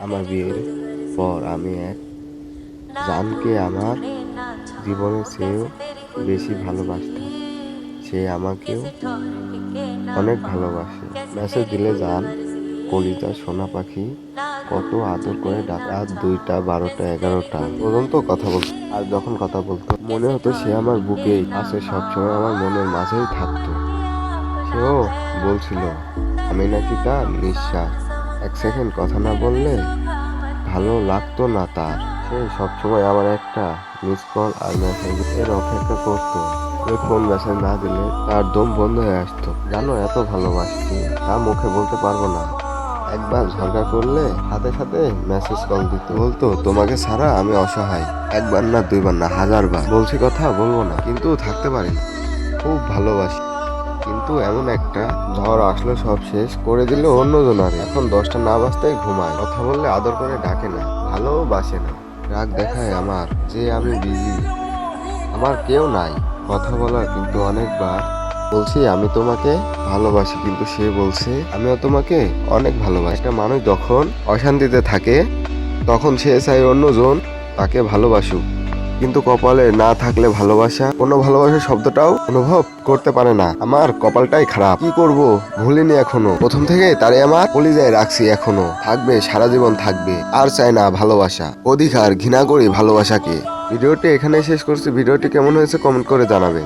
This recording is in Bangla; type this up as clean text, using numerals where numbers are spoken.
আমার বিয়ের পর আমি এক জানকে আমার জীবনের চেয়েও বেশি ভালোবাসতাম। সে আমাকেও অনেক ভালোবাসে। মেসেজ দিলে জান কলিজার সোনা পাখি কত আদর করে ডাক। রাত 2টা 12টা 11টা পর্যন্ত কথা বলতো। আর যখন কথা বলতো মনে হতো সে আমার বুকেই আছে, সবসময় আমার মনের মাঝেই থাকতো। সেও বলছিল আমি নাকি তার নিঃশ্বাস। 1 সেকেন্ড কথা না বললে ভালো লাগতো না তার। সে সবসময় আমার একটা মিস কল আর মেসেজের অপেক্ষা করতো। আমি ফোন মেসেজ না দিলে তার দম বন্ধ হয়ে আসতো। জানো, এত ভালোবাসছি তা মুখে বলতে পারবো না। একবার ঝগড়া করলে সাথে সাথে মেসেজ কল দিত, বলতো তোমাকে ছাড়া আমি অসহায়। একবার না, দুইবার না, 1000বার বলছি কথা বলবো না, কিন্তু থাকতে পারি না। খুব ভালোবাসি, কিন্তু এমন একটা ঝড় আসলো সব শেষ করে দিল অন্যজনারে। এখন 10টা না বাজতেই ঘুমায়, কথা বললে আদর করে ডাকে না, ভালোবাসে না। রাগ দেখায় আমার যে আমি বিজি, আমার কেউ নাই কথা বলার। কিন্তু অনেকবার বলছি আমি তোমাকে ভালোবাসি, কিন্তু সে বলছে আমিও তোমাকে অনেক ভালোবাসি। একটা মানুষ যখন অশান্তিতে থাকে তখন সে চায় অন্যজন তাকে ভালোবাসুক, কিন্তু কপালে না থাকলে ভালোবাসা, কোনো ভালোবাসা শব্দটাও অনুভব করতে পারে না। আমার কপালটাই খারাপ, কি করব ভুলিনি এখনো। প্রথম থেকে তারে আমার কলিজায় রাখছি, এখনো থাকবে, সারা জীবন থাকবে। আর চাই না ভালোবাসা, অধিকার ঘৃণা করি ভালোবাসাকে। ভিডিওটি এখানেই শেষ করছি। ভিডিওটি কেমন হয়েছে কমেন্ট করে জানাবে।